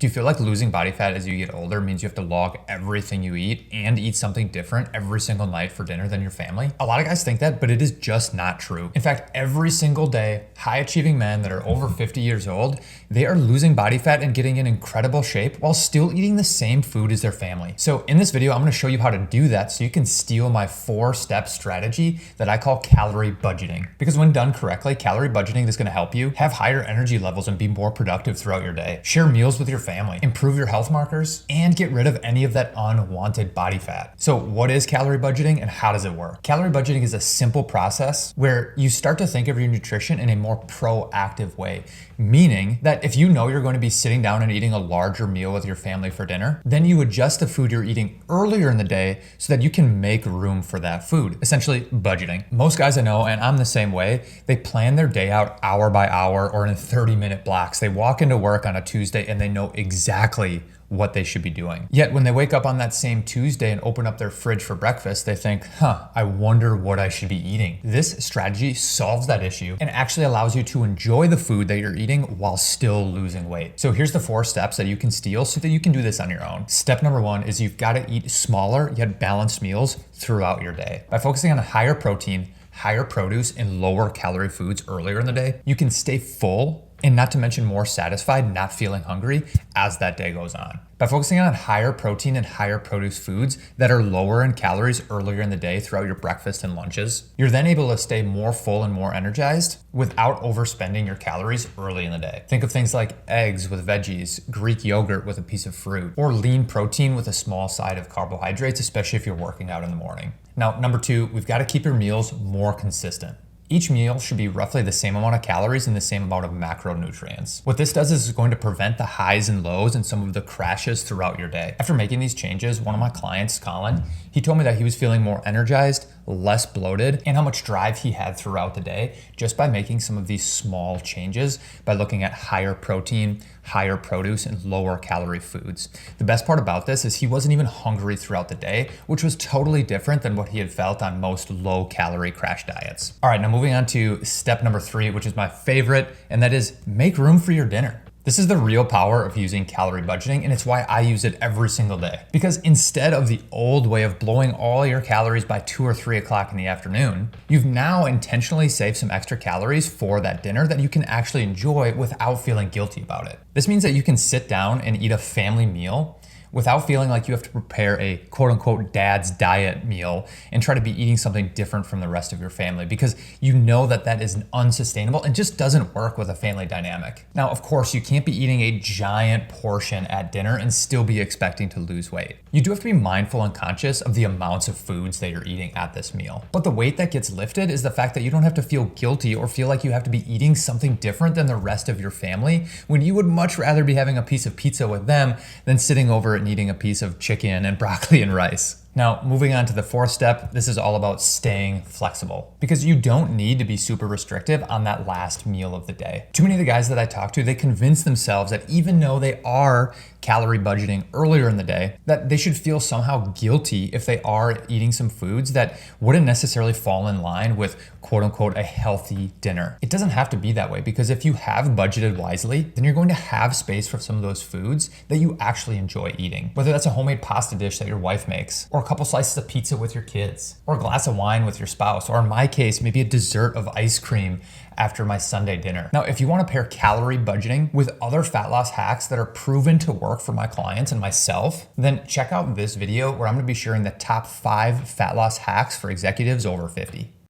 Do you feel like losing body fat as you get older means you have to log everything you eat and eat something different every single night for dinner than your family? A lot of guys think that, but it is just not true. In fact, every single day, high achieving men that are over 50 years old, they are losing body fat and getting in incredible shape while still eating the same food as their family. So in this video, I'm gonna show you how to do that so you can steal my 4-step strategy that I call calorie budgeting. Because when done correctly, calorie budgeting is gonna help you have higher energy levels and be more productive throughout your day. Share meals with your family, improve your health markers, and get rid of any of that unwanted body fat. So what is calorie budgeting and how does it work? Calorie budgeting is a simple process where you start to think of your nutrition in a more proactive way, meaning that if you know you're going to be sitting down and eating a larger meal with your family for dinner, then you adjust the food you're eating earlier in the day so that you can make room for that food, essentially budgeting. Most guys I know, and I'm the same way, they plan their day out hour by hour or in 30-minute blocks. They walk into work on a Tuesday and they know exactly what they should be doing. Yet when they wake up on that same Tuesday and open up their fridge for breakfast, they think, I wonder what I should be eating. This strategy solves that issue and actually allows you to enjoy the food that you're eating while still losing weight. So here's the 4 steps that you can steal so that you can do this on your own. Step number 1 is you've got to eat smaller yet balanced meals throughout your day. By focusing on higher protein, higher produce, and lower calorie foods earlier in the day, you can stay full and not to mention more satisfied, not feeling hungry as that day goes on. By focusing on higher protein and higher produce foods that are lower in calories earlier in the day throughout your breakfast and lunches, you're then able to stay more full and more energized without overspending your calories early in the day. Think of things like eggs with veggies, Greek yogurt with a piece of fruit, or lean protein with a small side of carbohydrates, especially if you're working out in the morning. Now, number 2, we've got to keep your meals more consistent. Each meal should be roughly the same amount of calories and the same amount of macronutrients. What this does is it's going to prevent the highs and lows and some of the crashes throughout your day. After making these changes, one of my clients, Colin, he told me that he was feeling more energized, less bloated, and how much drive he had throughout the day just by making some of these small changes by looking at higher protein, higher produce, and lower calorie foods. The best part about this is he wasn't even hungry throughout the day, which was totally different than what he had felt on most low calorie crash diets. All right, now moving on to step number 3, which is my favorite, and that is make room for your dinner. This is the real power of using calorie budgeting, and it's why I use it every single day. Because instead of the old way of blowing all your calories by 2 or 3 o'clock in the afternoon, you've now intentionally saved some extra calories for that dinner that you can actually enjoy without feeling guilty about it. This means that you can sit down and eat a family meal without feeling like you have to prepare a quote unquote dad's diet meal and try to be eating something different from the rest of your family, because you know that that is unsustainable and just doesn't work with a family dynamic. Now, of course, you can't be eating a giant portion at dinner and still be expecting to lose weight. You do have to be mindful and conscious of the amounts of foods that you're eating at this meal. But the weight that gets lifted is the fact that you don't have to feel guilty or feel like you have to be eating something different than the rest of your family when you would much rather be having a piece of pizza with them than sitting over and eating a piece of chicken and broccoli and rice. Now, moving on to the 4th step, this is all about staying flexible, because you don't need to be super restrictive on that last meal of the day. Too many of the guys that I talk to, they convince themselves that even though they are calorie budgeting earlier in the day, that they should feel somehow guilty if they are eating some foods that wouldn't necessarily fall in line with quote unquote a healthy dinner. It doesn't have to be that way, because if you have budgeted wisely, then you're going to have space for some of those foods that you actually enjoy eating. Whether that's a homemade pasta dish that your wife makes, or a couple slices of pizza with your kids, or a glass of wine with your spouse, or in my case, maybe a dessert of ice cream after my Sunday dinner. Now, if you want to pair calorie budgeting with other fat loss hacks that are proven to work for my clients and myself, then check out this video where I'm going to be sharing the top 5 fat loss hacks for executives over 50.